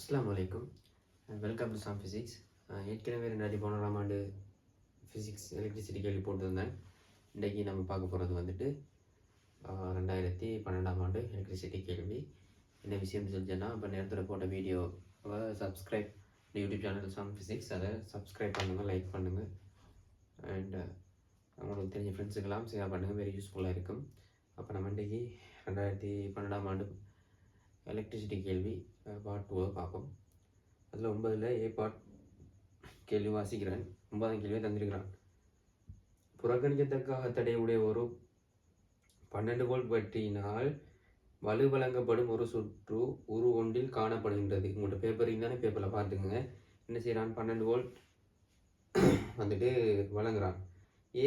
அஸ்ஸலாமு அலைக்கும் welcome to Sam physics. ஏற்கனவே 2011ஆம் ஆண்டு ஃபிசிக்ஸ் எலக்ட்ரிசிட்டி கேள்வி போட்டிருந்தேன். இன்றைக்கி நம்ம பார்க்க போகிறது வந்துட்டு 2012ஆம் ஆண்டு எலக்ட்ரிசிட்டி கேள்வி. என்ன விஷயம் சொல்லிச்சேன்னா, இப்போ நேரத்தில் போட்ட வீடியோவை சப்ஸ்கிரைப் யூடியூப் சேனல் சாம் ஃபிசிக்ஸ், அதை சப்ஸ்கிரைப் பண்ணுங்கள், லைக் பண்ணுங்கள், அண்ட் உங்களுக்கு தெரிஞ்ச ஃப்ரெண்ட்ஸுக்கெல்லாம் ஷேர் பண்ணுங்கள். வெரி யூஸ்ஃபுல்லாக இருக்கும். அப்போ நம்ம இன்றைக்கி 2012ஆம் ஆண்டு எலக்ட்ரிசிட்டி கேள்வி பார்ட் 2 பார்ப்போம். அதில் 9ல் ஏ பார்ட் கேள்வி வாசிக்கிறேன். 9ஆம் கேள்வியை தந்திருக்கிறான். புறக்கணிக்கத்தக்க அத்தடையுடைய ஒரு 12 வோல்ட் பேட்டரியினால் வலு வழங்கப்படும் ஒரு சுற்று உரு ஒன்றில் காணப்படுகின்றது. உங்கள்கிட்ட பேப்பரிங் தானே, பேப்பரில் பார்த்துக்குங்க. என்ன செய்கிறான், 12 வோல்ட் வந்துட்டு வழங்குறான். ஏ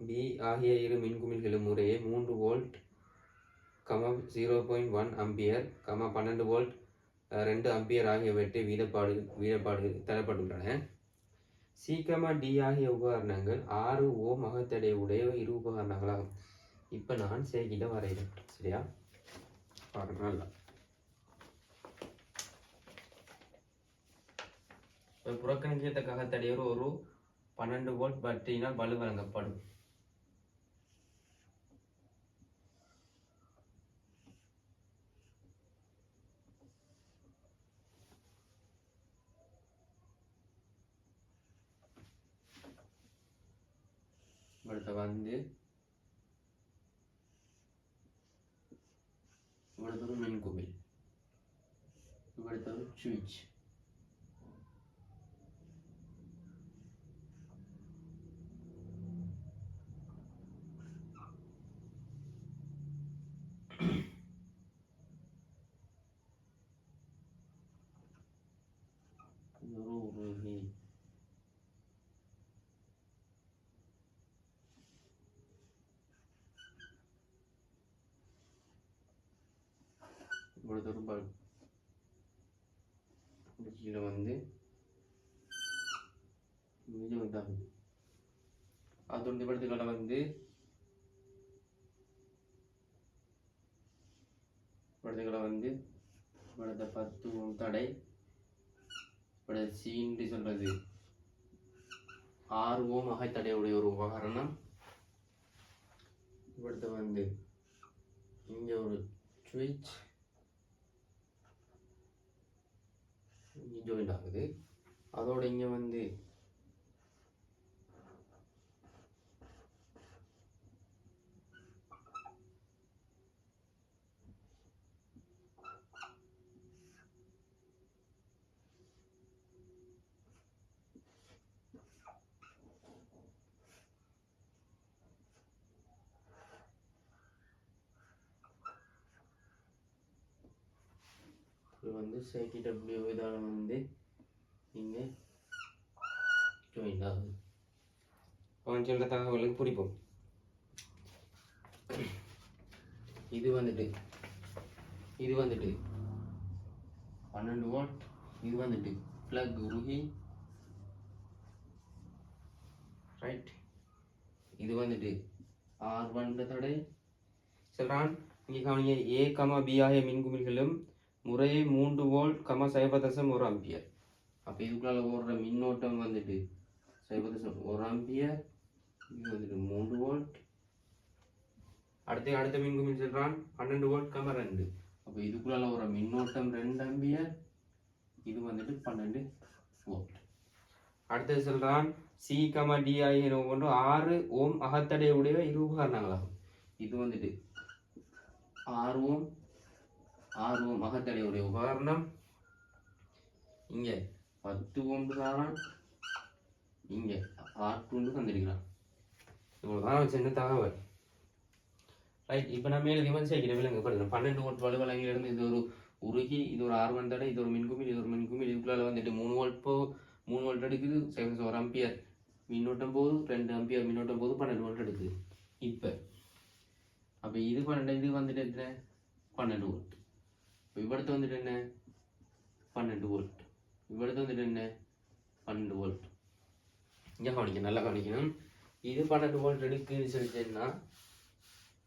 பி ஆகிய இரு மின்குமிழ்களும் முறையே 3 வோல்ட் 0.1 அம்பியர் 12 வோல்ட் 2 அம்பியர் ஆகியவற்றை வீதப்பாடு தரப்பட்டுள்ளன. சி டி ஆகிய உபகரணங்கள் 6 ஓம் அகத்தடை உடைய இரு உபகரணங்களாகும். இப்போ நான் சேர்க்கிட்ட வரைகிறேன். சரியா, பாருங்க நல்லா. புறக்கணிக்கத்தக்க அகத்தடையோர் ஒரு 12 வோல்ட் பேட்டரியினால் வலு வழங்கப்படும். இவ்வளோ வந்து இவ்வளோ ஒரு மின்குமிழ், இவ்வளோ ஒரு சுவிட்ச். இவ்வளோ ஒரு பல்ப். கீழே வந்து இது வந்தாகுது. அதோட இவ்வளோத்துக்களை வந்து இவ்வளோத்த 10 ஓம் தடை, இவ்வளோ சீன்று சொல்றது 6 ஓம் அகத்தடையுடைய ஒரு உபகரணம். இவ்வளோத்த வந்து இங்கே ஒரு சுவிட்ச் ஜாயிண்ட் ஆகுது. அதோட இங்கே வந்து சைக்கிட்ட விதானம் வந்து இங்கே ஜாயிண்ட் ஆகுது. சில தகவலுக்கு பிடிப்போம். இது வந்துட்டு 12 வோல்ட். இது வந்துட்டு பிளக் உருகி, ரைட். இது வந்துட்டு R1 தடை சொல்றான். இங்கே கவனிங்க, ஏ பி ஆகிய மின்குமிழ்களும் முறையே 3 வோல்ட் 0.1 அம்பியர். அப்போ இதுக்குள்ள ஓடுற மின்னோட்டம் வந்துட்டு 0.1 அம்பியர். இது வந்துட்டு 3 வோல்ட். அடுத்த மின்குமிழ் சொல்றான் 12 வோல்ட் 2. அப்போ இதுக்குள்ள ஒரு மின்னோட்டம் 2 அம்பியர். இது வந்துட்டு 12 வோல்ட். அடுத்தது சொல்றான் சி டி ஆகிய ஒன்று 6 ஓம் அகத்தடையுடைய இரு உபகரணங்களாகும். இது வந்துட்டு 6 ஓம் அகத்தடையுடைய உபகரணம். இங்க 10 ஓம் தான், இங்க R2 தந்திருக்கிறான். இவ்வளவுதான் சின்ன தகவல், ரைட். இப்போ நம்ம எழுதி சேர்க்கிற விலங்குப்படுத்தணும். 12 வோல்ட் வலு வழங்கிலிருந்து இது ஒரு உருகி, இது ஒரு R1 தடை, இது ஒரு மின்குமிழ், இதுக்குள்ள வந்துட்டு 3 வோல்ட் எடுக்குது. 1 அம்பியர் மின்னோட்டம் போகுது, 2 அம்பியர் மின்னோட்டம் போகுது, 12 வோல்ட் எடுக்குது. இப்போ அப்போ இது 12, இது வந்துட்டு எத்தனை 12 வோல்ட். இவ்வளத்து வந்துட்டு என்ன 12 வோல்ட், இவ்வளத்து வந்துட்டு என்ன 12 வோல்ட். இங்கே கவனிக்கணும், நல்லா கவனிக்கணும். இது 12 வோல்ட் எடுக்குன்னு சொல்லிச்சேன்னா,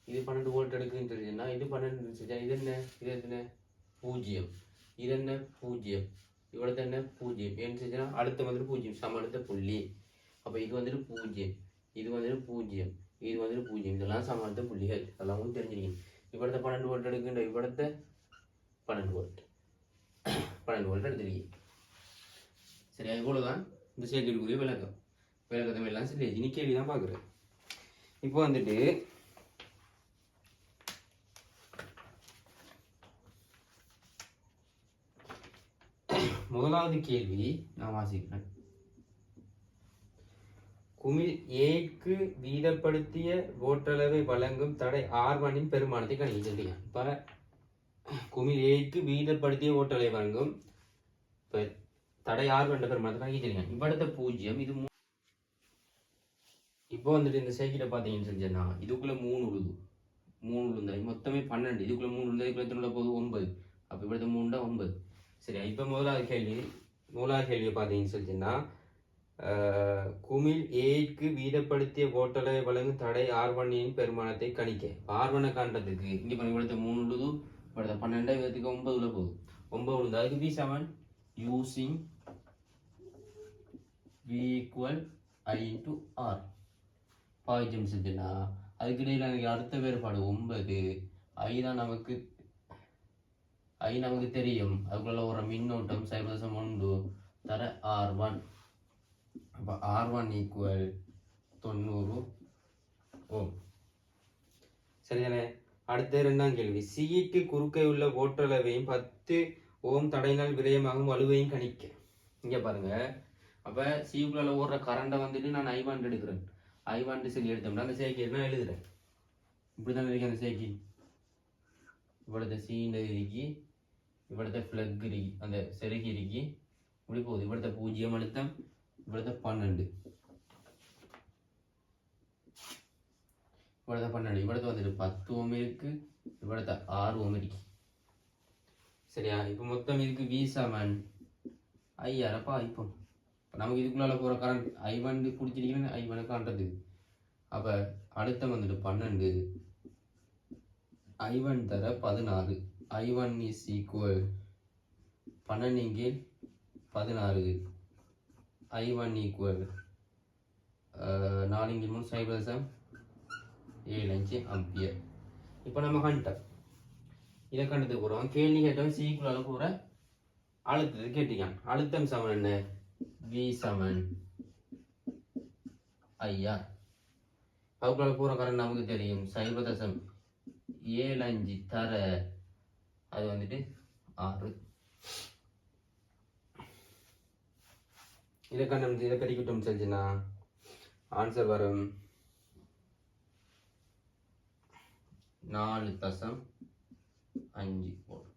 இது 12 வோல்ட் எடுக்குன்னு சொல்லிச்சேன்னா, இது 12 சொல்லிச்சா, இது என்ன, இது எத்தனை 0. இது என்ன 0, இவ்வளவு என்ன 0. ஏன்னு செஞ்சுன்னா அடுத்த வந்துட்டு 0 சம அடுத்த புள்ளி. அப்ப இது வந்துட்டு 0, இது வந்துட்டு 0, இது வந்துட்டு 0. இதெல்லாம் சம அடுத்த புள்ளிகள். அதெல்லாம் உங்களுக்கு தெரிஞ்சிருக்கீங்க. இவ்வளத்த 12 வோல்ட் எடுக்கின்ற இவ்வளத்த 12 வோல்ட் 12 வோல்ட் எடுத்துருக்கீங்க. சரியா? இவ்வளவுதான் இந்த சேர்க்கைக்குரிய விளக்கம். விளக்கத்தை எல்லாம் சரி இனி கேள்விதான் பார்க்குறேன். இப்போ வந்துட்டு முதலாவது கேள்வி நான் வாசிக்கிறேன். குமிழ் ஏக்கு வீதப்படுத்திய ஓட்டளவை வழங்கும் தடை R1 பெருமானத்தை கணிக்க. இப்ப குமிழ் ஏக்கு வீதப்படுத்திய ஓட்டளவை வழங்கும் தடை R1 பெருமானத்தை கணிக்க. இவ்வளத்த 0 இது. இப்போ வந்துட்டு இந்த சைக்கிளை பார்த்தீங்கன்னு சொல்லிச்சேன்னா இதுக்குள்ள 3 உழுது மொத்தமே 12. இதுக்குள்ள 3 உழுந்தா இதுக்குள்ள எத்தனை போகுது 9. அப்போ இவ்வளவு 3 9. சரியா? இப்போ முதலாவது கேள்வியை பார்த்தீங்கன்னு சொல்லிச்சுன்னா குமிழ் ஏக்கு வீதப்படுத்திய ஓட்டளவை வழங்கும் தடை R1 பெருமானத்தை கணிக்க. R1 காண்றதுக்கு இங்கே பண்ணி இவ்வளவு 3 உழுது இவ்வளவு 12 இவத்துக்கு 9 உள்ள போகுது. 9 உழுது அதுக்கு V7 using V equal I into R பாய்ச்சம் செஞ்சுன்னா அதுக்கு இடையில எனக்கு அடுத்த வேறுபாடு 9. I நமக்கு தெரியும். அதுக்குள்ள ஒரு மின்னோட்டம் 0.1 தர R1. அப்போ R1 ஈக்குவல் 90 ஓம். சரிதானே? அடுத்த இரண்டாம் கேள்வி. சிக்கு குறுக்கே உள்ள ஓட்டளவையும் 10 ஓம் தடையினால் விரயமாகும் வலுவையும் கணிக்க. இங்க பாருங்க. அப்ப சிக்குள்ள ஓடுற கரண்டை வந்துட்டு நான் I1 எடுக்கிறேன். I1 சொல்லி எடுத்தோம்னா அந்த சேர்க்கை நான் எழுதுறேன். இப்படிதான் இருக்கு அந்த சேர்க்கை. இவ்வளவு சீண்ட இருக்கி இவ்வளவு பிளக் இருக்கி அந்த செருகி இருக்கி இப்படி போகுது. இவ்வளவு 0 அழுத்தம் இவ்வளவு 12 இவ்வளவு வந்துட்டு 10 ஓம் இருக்கு. இவ்வளவு 6 ஓம் இருக்கு. சரியா? இப்போ மொத்தம் இருக்கு V7 IR. அப்பா இப்போ நமக்கு இதுக்குள்ள போற கரண்ட் I1 குடிச்சிருக்கீங்கன்னு I1 காண்றதுக்கு. அப்ப அழுத்தம் வந்துட்டு 12. I1 தர 16. I1 is equal 12 16. I1 equal 4 3 7 ampere. இப்போ நம்ம கண்டோம். இதை கண்டதுக்கு போகிறோம். கேள்வி கேட்டோம் சீக்குள்ள போகிற அழுத்தத்தை கேட்டீங்க. அழுத்தம் சமன் என்ன? V7 IR. அதுக்குள்ள போகிற கரண்ட் நமக்கு தெரியும் 0.75 தர அது வந்துட்டு 6. இதை கண்டு இதை பெருக்கிட்டோம் செஞ்சுன்னா ஆன்சர் வரும் 4.5 வோல்ட்.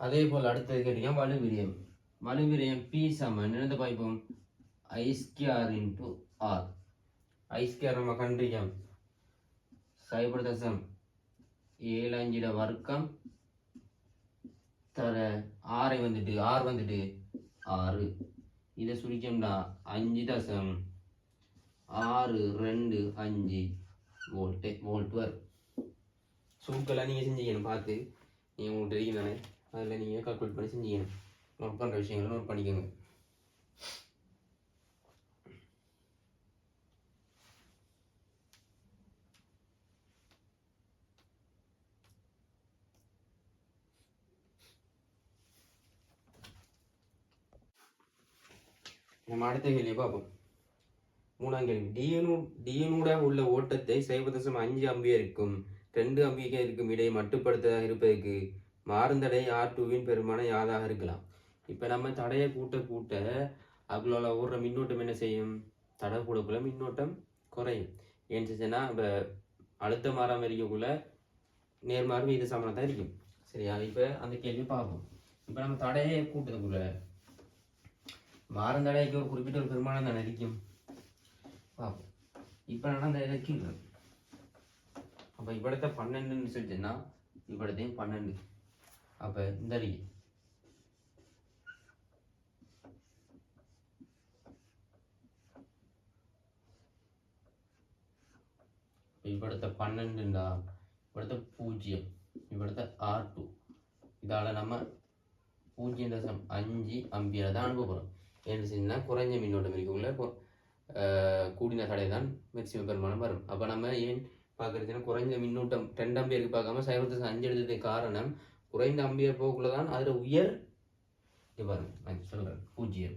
அதே போல் அடுத்தது கேட்டீங்க வலுவிரயம் P சமன் என்னது பாய்ப்போம் I2 into R. I2 நம்ம கண்டிருக்கோம் 0.75 வர்க்கம் தர R வந்துட்டு 6. இதை சுருக்கம்டா 5.625 வோல்ட் வரும். சுருக்கெல்லாம் நீங்கள் செஞ்சீங்கன்னு பார்த்து நீங்கள் உங்களுக்கு தெரியும் தானே, அதில் நீங்கள் கால்குலேட் பண்ணி செஞ்சீங்க. நோட் பண்ணுற விஷயங்களை நோட் பண்ணிக்கோங்க. நம்ம அடுத்த கேள்வியை பார்ப்போம். மூணாம் கேள்வி. டிஎனூடாக உள்ள ஓட்டத்தை 0.5 அம்பியருக்கும் 2 அம்பியருக்கும் இடையே மட்டுப்படுத்த இருப்பதற்கு மாறுந்தடை R2 பெருமானம் யாதாக இருக்கலாம்? இப்போ நம்ம தடையை கூட்ட அதுக்குள்ள ஓடுற மின்னோட்டம் என்ன செய்யும்? தடை கூடக்குள்ள மின்னோட்டம் குறையும். ஏன்னு செஞ்சேன்னா இப்போ அழுத்த மாறாமல் இருக்கக்குள்ள நேர்மாறு இது சமனம் தான் இருக்கும். சரியா? இப்போ அந்த கேள்வி பார்ப்போம். இப்போ நம்ம தடையை கூட்டத்துக்குள்ள மாறுந்தடைக்கு ஒரு குறிப்பிட்ட ஒரு பெருமானம் தானே இருக்கும். பார்ப்போம். இப்போ நான் இதை கீழே அப்போ இவ்வளத்தை 12ன்னு சொல்லிச்சுன்னா இவ்வளத்தையும் 12. அப்போ இந்த அடி இவ்வளத்தை 12ண்டா இവിടുത്തെ 0 இവിടുത്തെ R2 இதால் நம்ம 0.5 அம்பியர் தான் அனுப்ப போகிறோம். ஏன்னு சொன்னால் குறைஞ்ச மின்னோட்டம் இருக்குள்ள கூடின தடை தான் மேக்சிமம் பெருமானம் வரும். அப்போ நம்ம ஏன் பார்க்குறதுன்னா குறைஞ்ச மின்னூட்டம் 2 அம்பியருக்கு பார்க்காம 0.5 எடுத்ததுக்கு காரணம் குறைந்த அம்பியர் போக்குள்ள தான் அதில் உயர் இது வரும். நான் சொல்கிறேன் 0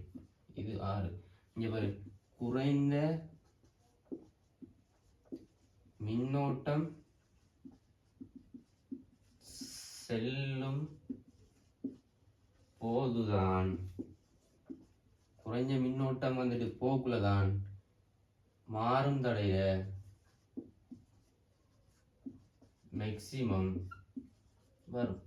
இது 6 இங்கே பாரு குறைந்த மின்னோட்டம் செல்லும் போதுதான் குறைஞ்ச மின்னோட்டம் வந்துட்டு போக்குள்ளதான் மாறும் தடைய மேக்சிமம் வரும்.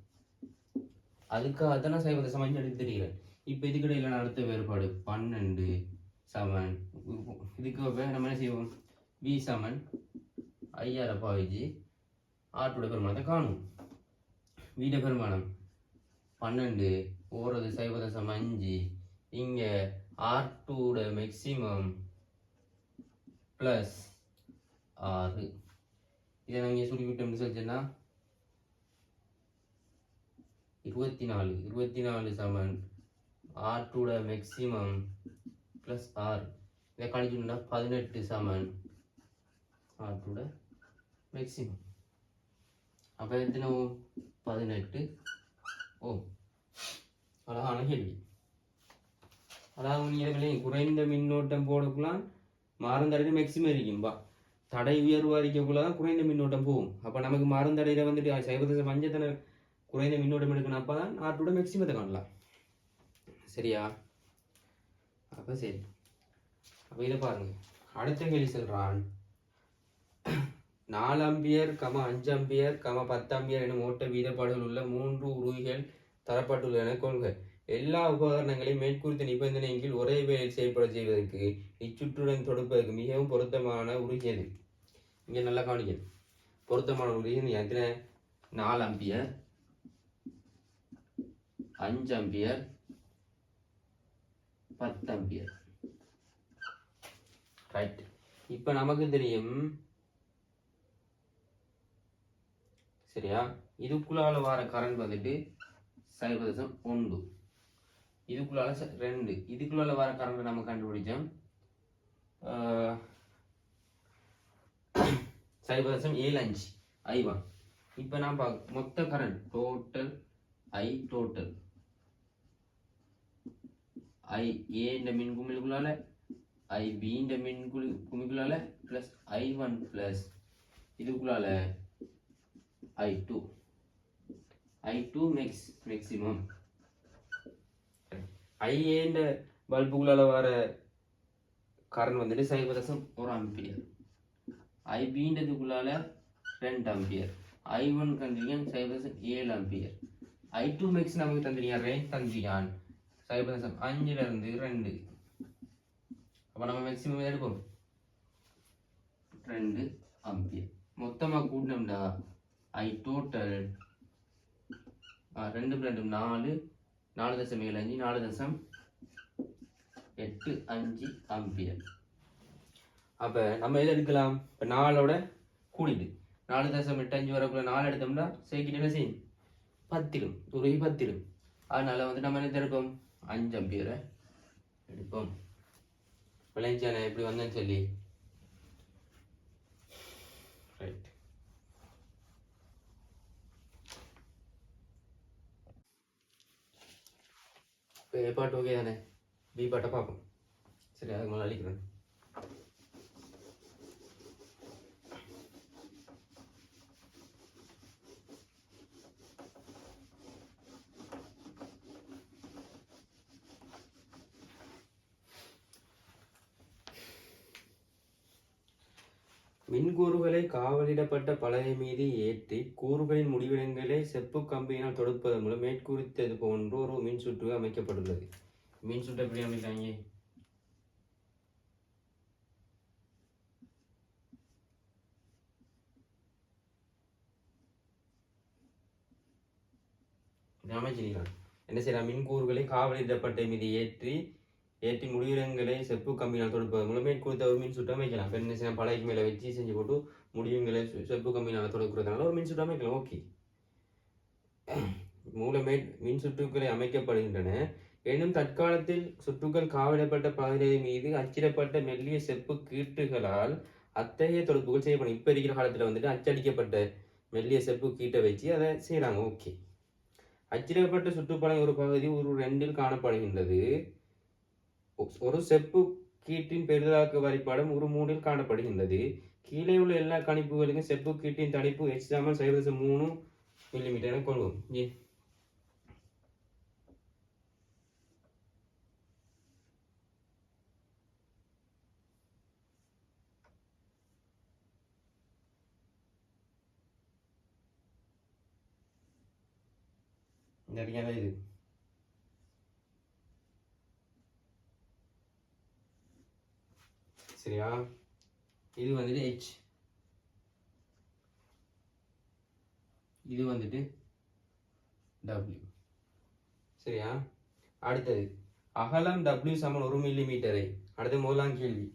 அதுக்காக தான் நான் 0.5 எடுத்து தெரிகிறேன். இப்போ இதுக்கிடையில் நான் அடுத்த வேறுபாடு 12 சமன் இதுக்கு நம்ம என்ன செய்வோம் V சமன் IR பாவிச்சு R2 பெருமானத்தை காணும். வீட பெருமானம் 12 ஓடுறது 0.5 இங்கே R2 மேக்சிமம் ப்ளஸ் 6 இதை நான் இங்கே சுருக்கிவிட்டோம்னு சொல்லிச்சேன்னா 24 சமன் R2 மேக்சிமம் ப்ளஸ் 6 இதை கழிச்சுன்னா 18 சமன் R2 மேக்சிமம். அப்போ எத்தனை ஓம் 18 ஓம். அழகான கேள்வி. அதாவது நீங்கள் குறைந்த மின்னோட்டம் போடக்குலாம் மாறுந்தடையில் மேக்சிமம் இருக்கும்பா தடை உயர்வு அறிக்கக்குள்ள தான் குறைந்த மின்னோட்டம் போகும். அப்போ நமக்கு மாறுந்தடையில் வந்துட்டு 0.5 குறைந்த மின்னோட்டம் எடுக்கணும். அப்போ தான் R2 மேக்சிமத்தை காணலாம். சரியா? அப்போ சரி. அப்போ இதை பாருங்க அடுத்த கேள்வி சொல்கிறான் 4 அம்பியர் 5 அம்பியர் 10 அம்பியர் எனும் ஓட்ட வீதப்பாடுகள் உள்ள 3 உருவிகள் தரப்பட்டுள்ளன கொள்க. எல்லா உபகரணங்களையும் மேற்குறித்த நிபந்தனையின் கீழ் ஒரே வேலையில் செயல்பட செய்வதற்கு இச்சுற்றுடன் தொடுப்பதற்கு மிகவும் பொருத்தமான உருகியது. இங்கே நல்லா கவனிக்கணும். பொருத்தமான உருகியது எத்தனை 4 அம்பியர் 5 அம்பியர் 10 அம்பியர். ரைட். இப்போ நமக்கு தெரியும் சரியா இதுக்குள்ளால வர கரண்ட் வந்துட்டு 0.1 இதுக்குள்ளால 2 இதுக்குள்ளால வர கரண்ட் நம்ம கண்டுபிடிச்சோம் 0.75 I1. இப்போ நான் மொத்த கரண்ட் டோட்டல் I A இந்த மின் குமிழுக்குள்ளால I B இந்த மின் குமிழுக்குள்ளால பிளஸ் I1 பிளஸ் இதுக்குள்ளால I2 மேக்ஸிமம் IA இந்த பல்புக்குள்ளால வர கரண்ட் வந்துட்டு 0.1 ஆம்பியர் IB இதுக்குள்ளால 2 ஆம்பியர் I1 கண்டிப்பாக 0.7 ஆம்பியர் I2 மேக்ஸ் நமக்கு தந்திரியான் ரேஞ்ச் தந்திரியான் 0.5 இருந்து 2. அப்போ நம்ம மேக்ஸிமம் எடுப்போம் 2 ஆம்பியர். மொத்தமாக கூட்டினோம்டா I டோட்டல் 2 4 4.75 4.85 ஆம்பியர். அப்போ நம்ம எது எடுக்கலாம்? இப்போ 4ஓட கூடிட்டு 4.85 வரக்குள்ள 4 எடுத்தோம்னா சேர்க்கிட்டு என்ன செய்யும் 10 துருகி 10. அதனால வந்து நம்ம என்ன எடுப்போம் 5 அம்பியரை எடுப்போம். விளைஞ்சானே எப்படி வந்தேன்னு சொல்லி ரைட். இப்போ ஏ பாட்டு ஓகே தானே? பி பாட்டை பார்ப்போம். சரி அதுக்கு மேலே அழிக்கிறேன். மின்கூறுகளை காவலிடப்பட்ட பலகை மீது ஏற்றி கூறுகளின் முடிவிடங்களை செப்பு கம்பியினால் தொடுப்பதன் மூலம் மேற்கூறித்தது போன்ற ஒரு மின் சுற்று அமைக்கப்பட்டுள்ளது. மின் சுற்று எப்படி அமைக்காங்க? அமைச்சிருக்கிறான். என்ன செய்யலாம்? மின்கூறுகளை காவலிடப்பட்ட மீது ஏற்றி முடிவிடங்களை செப்பு கம்பினால் தொடுப்பதன் மூலம் மேற்கூறித்த ஒரு மின் சுற்று அமைக்கலாம். என்ன செய்யலாம்? பலகைக்கு மேலே வச்சு செஞ்சு போட்டு முடியுங்களை செப்பு கம்பினால் தொடக்கிறதுனால ஒரு மின் சுற்று அமைக்கலாம். ஓகே, மின் சுற்றுக்களை அமைக்கப்படுகின்றன எனும் தற்காலத்தில் சுற்றுக்கள் காவிடப்பட்ட பாதை மீது அச்சிடப்பட்ட மெல்லிய செப்பு கீட்டுகளால் அத்தகைய தொடுப்புகள் செய்யப்படும். இப்போ இருக்கிற காலத்தில் வந்துட்டு அச்சடிக்கப்பட்ட மெல்லிய செப்பு கீட்டை வச்சு அதை செய்கிறாங்க. ஓகே, அச்சிடப்பட்ட சுற்றுப்பாதை ஒரு பகுதி ஒரு 2 காணப்படுகின்றது. ஒரு செப்பு கீட்டின் பெரிதாக்க வரைபடம் ஒரு 3 காணப்படுகின்றது. கீழே உள்ள எல்லா கணிப்புகளுக்கும் செப்பு கீட்டின் தடிப்பு H=0.3 mm என கொள்வோம். இது சரியா? இது வந்துட்டு H, இது வந்துட்டு W. சரியா? அடுத்தது அகலம் W சமன் 1 மில்லிமீட்டரை. அடுத்து முதலாம் கேள்வி,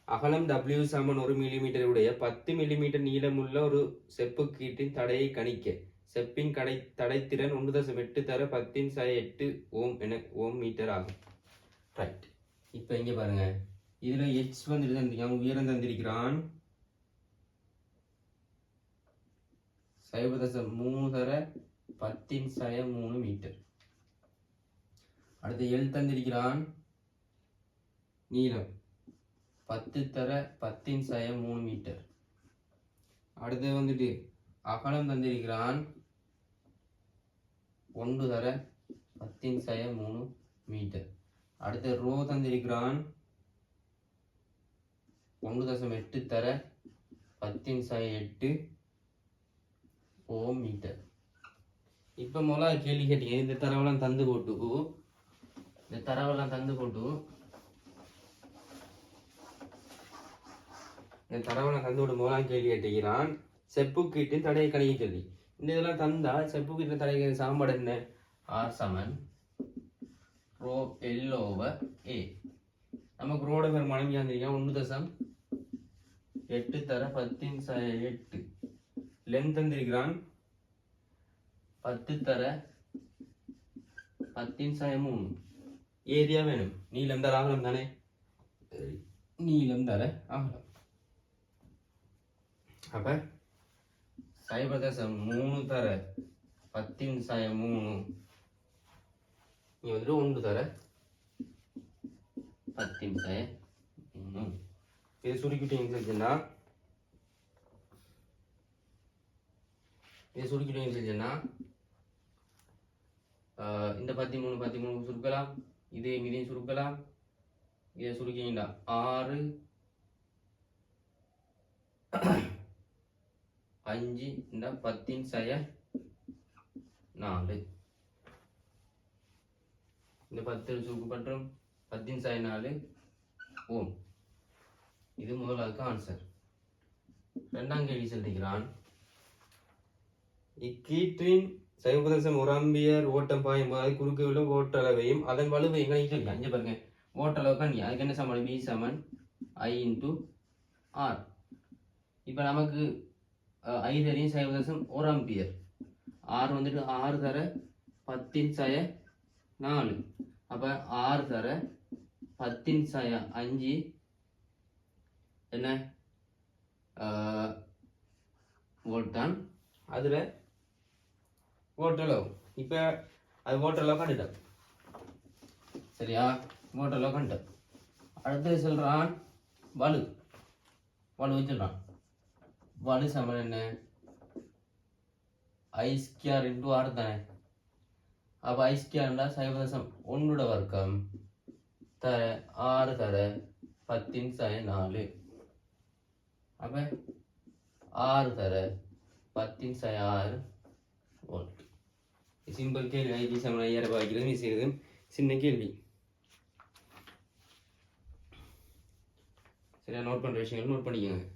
அகலம் W சமன் 1 மில்லிமீட்டர் உடைய 10 மில்லிமீட்டர் நீளமுள்ள ஒரு செப்பு கீட்டின் தடையை கணிக்க. செப்பின் தடைத்திறன் 1.8 தர 10⁸8 ஓம் மீட்டர் ஆகும். ரைட், இப்போ இங்கே பாருங்க, இதில் H வந்துட்டு தந்திருக்கான், உயரம் தந்திருக்கிறான் 0.3 தர 10⁻³ மீட்டர். அடுத்து L தந்திருக்கிறான் நீளம் 10 தர 10⁻³ மீட்டர். அடுத்து வந்துட்டு அகலம் தந்திருக்கிறான் 1 தர 10⁻³ மீட்டர். அடுத்து ரோ தந்திருக்கிறான் 1.8 தர 10⁸8 ஓம் மீட்டர். இப்போ முதல்ல கேள்வி கேட்டீங்க, இந்த தரவெல்லாம் தந்து போட்டு முதலாம் கேள்வி கேட்டுக்கிறான் செப்பு கீட்டின் தடையை கணிக்க சொல்லி. இந்த இதெல்லாம் தந்தா செப்பு கீட்டின் தடை சமன்பாடு என்ன? R சமன் ரோ L/A. நமக்கு ரோட பெருமானம் தந்திருக்கான் 1.8 தர 10⁸8. லென்த் தந்திருக்கிறான் 10 தர 10⁻³ ஏரியா வேணும். நீளம் தர அகலம் தானே, நீளம் தர அகலம். அப்ப 0.3 தர 10⁻³ இங்க வந்துட்டு 1 தர 10⁻³. இது சுருக்கிட்டீங்கன்னு சொல்லிச்சுன்னா இந்த 13 சுருக்கலாம், இதையும் சுருக்கலாம். இதை சுருக்கிங்கன்னா 6 5 இந்த 10⁻⁴. இந்த 10 சுருக்கப்பட்டும் 10⁻⁴ ஓம். இது முதலாவது ஆன்சர். இரண்டாம் கேள்வி சொல்லிக்கிறான், இக்கீற்றின் 0.1 ஆம்பியர் ஓட்டம் பாயும் போது குறுக்கு உள்ள ஓட்டளவையும் அதன் வலுவையும் கணிக்க. இங்க பாருங்க, ஓட்டளவு கணி, அதுக்கு என்ன சமன்? B Saman I × R. இப்போ நமக்கு I தெரியும் 0.1 ஆம்பியர். R வந்துட்டு 6 தர 10⁻⁴. அப்போ 6 தர 10⁻⁵ என்ன வோல்ட் தான். அதில் ஓட்டளவு இப்போ அது ஓட்டளவு கண்டுட்டோம். சரியா? ஓட்டளவு கண்டுட்டோம். அடுத்து சொல்கிறான் வலு சொல்கிறான். வலு சமன் என்ன? I² × R தானே. அப்போ I² 0.1 வர்க்கம் தர 6 தர 10⁻⁴. அப்போ 6 தர 10⁻⁴ வோல்ட். சிம்பிள் கேள்வி. IQ சமன் 5000 வைக்கிறது நீ செய்யறது சின்ன கேள்வி. சரியா? நோட் பண்ணுற விஷயங்கள் நோட் பண்ணிக்கோங்க.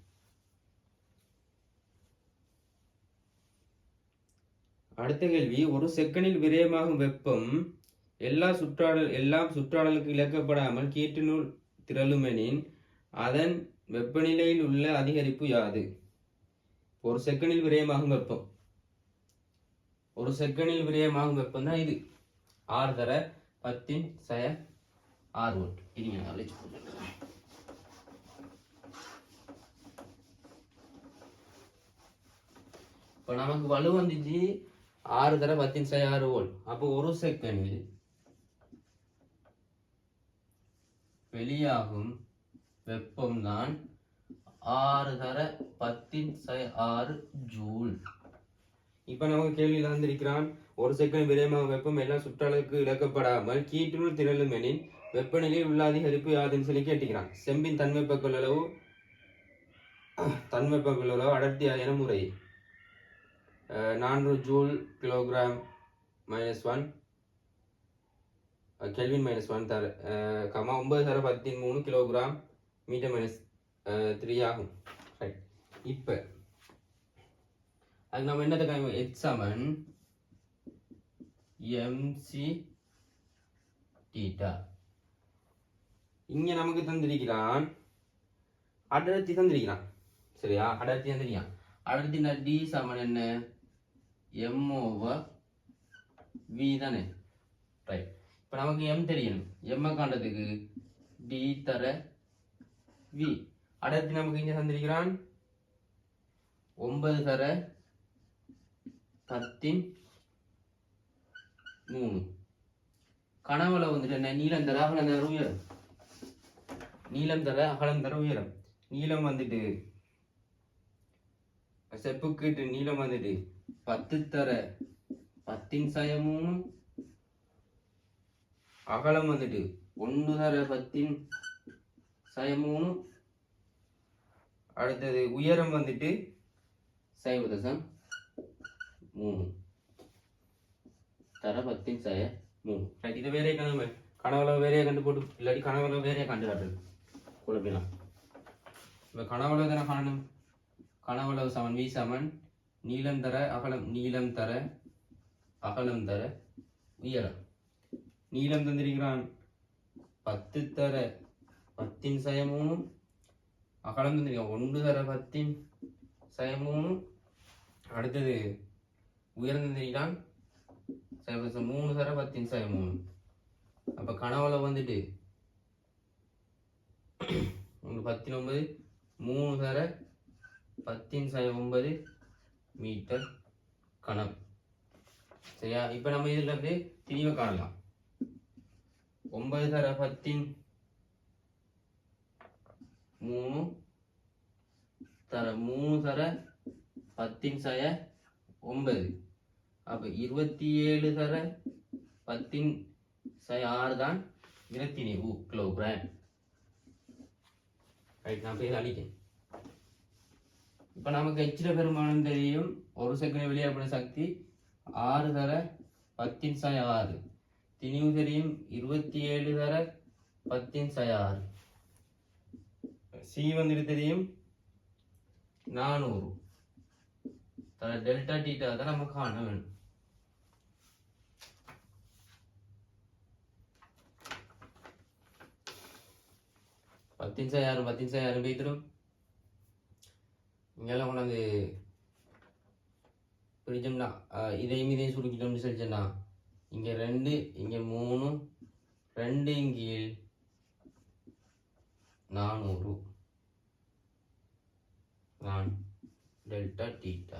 அடுத்த கேள்வி, ஒரு செகண்டில் விரயமாகும் வெப்பம் எல்லாம் சுற்றாடலுக்கு இழக்கப்படாமல் கீற்றினுள் திரளுமெனின் அதன் வெப்பநிலையில் உள்ள அதிகரிப்பு யாது? ஒரு செகண்டில் விரயமாகும் வெப்பம், ஒரு செகண்டில் விரயமாகும் வெப்பம் தான் இது. 6 தர 10⁻6 வோல்ட். இருங்க நான் அழைச்சு போட்டுறேன். இப்போ நமக்கு வலு வந்துச்சு 6 தர 10⁻6 வோல்ட். அப்போ ஒரு செகண்டில் வெளியாகும் வெப்பம் தான் 6 தர 10⁻6 ஜூல். இப்ப நமக்கு கேள்வி தந்திருக்கிறான், ஒரு செகண்ட் விரயமாகும் வெப்பம் எல்லாம் சுற்றளவுக்கு இழக்கப்படாமல் கீற்றுள் திரளும் எனின் வெப்பநிலையில் உள்ள அதிகரிப்பு யாதுன்னு சொல்லி கேட்டுக்கிறான். செம்பின் தன்வெப்ப கொள்ளளவு அடர்த்தியான முறை 400 ஜூல் கிலோகிராம் -1 கெல்வின் -1 தர 9 தர 13 கிலோகிராம் மீட்டர் -3 ஆகும். ரைட். இப்போ அதுக்கு நம்ம என்னத்தை காய்வோம்? H சமன் mc தீட்டா. இங்க நமக்கு தந்திருக்கிறான் அடர்த்தி தந்திருக்கிறான். சரியா? அடர்த்தி தந்திருக்கான். அடர்த்தினா D சமன் என்ன? m/v தானே? ரைட். இப்போ நமக்கு m தெரியணும். m காண்றதுக்கு D தர v. அடர்த்தி நமக்கு இங்க தந்திருக்கிறான் 9 தர 13. கனவுல வந்துட்டு என்ன? நீளம் தர அகலம் தர உயரம். நீளம் தர அகலம் தர உயரம். நீளம் வந்துட்டு செப்புக்கு நீளம் வந்துட்டு 10 தர 10⁻3. அகலம் வந்துட்டு 1 தர 10⁻3. அடுத்தது உயரம் வந்துட்டு 0.3 தர 10⁻3. இதை வேறையே கனவுல வேறையே கண்டு போட்டு, இல்லாட்டி கனவுல வேறையே கண்டு காட்டுறது குழப்பிலாம். இப்போ கனவுல தானே காணணும். கனவுளவு சமன் v சமன் நீளம் தர அகலம், நீளம் தர அகலம் தர உயரம். நீளம் தந்திருக்கிறான் 10 தர 10⁻3. அகலம் தந்திருக்கான் 1 தர 10⁻3. அடுத்தது உயரம் தந்திருக்கிறான் 3 தர 10⁻3. அப்போ கனவுல வந்துட்டு 19 3 தர 10⁻9 மீட்டர் கனம். சரியா? இப்போ நம்ம இதுல இருந்து திரிவை காணலாம். 9 தர 10⁻3 தர 3 தர 10⁻9. அப்போ 27 தர 10⁻6 தான் விரத்தினிவு கிலோகிராம். ரைட். நான் போய் அழிக்கேன். இப்போ நமக்கு எச்சிட பெருமானம் தெரியும். ஒரு செகண்ட் வெளியாகப்படும் சக்தி 6 தர 10⁻6. திணிவு தெரியும் 27 தர 10⁻6. சி வந்துட்டு தெரியும் 400 தர டெல்டா டீட்டா தான் நம்ம காண வேணும். பத்தின் பேத்திரும் இங்கெல்லாம் கொண்டாந்து பிரிச்சோம்னா இதையும் சுருக்கிட்டோம்னு சொல்லிச்சோன்னா இங்கே 2 இங்கே 3 2 கீழ் 400 நான் டெல்டா டீட்டா.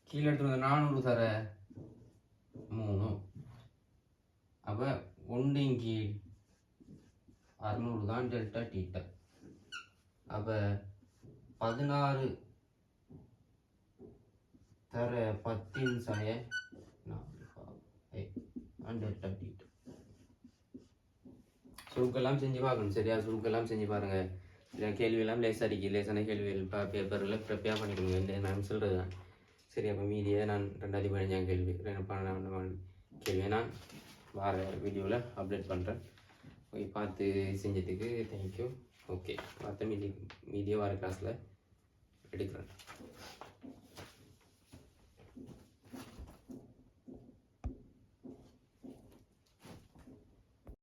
கீழே எடுத்து 400 தர 3. அப்போ 1 கீழ் 600 தான் டெல்டா டீட்டா. அப்போ 16 தர 10⁻4 டெல்டா டீட்டா. சுருக்கெல்லாம் செஞ்சு பார்க்கணும். சரியா? சுருக்கெல்லாம் செஞ்சு பாருங்க. கேள்வியெல்லாம் லேசான கேள்விகள் பேப்பரில் ப்ரிப்பேர் பண்ணிக்கணும். இந்த நான் சொல்கிறது தான். சரி. அப்போ மீதியை நான் 2015 கேள்வி 12 கேள்வியை நான் வார வீடியோவில் அப்டேட் பண்ணுறேன். போய் பார்த்து செஞ்சதுக்கு தேங்க்யூ. ஓகே. மற்ற மீதியை வார கிளாஸில் எடுக்கிறேன்.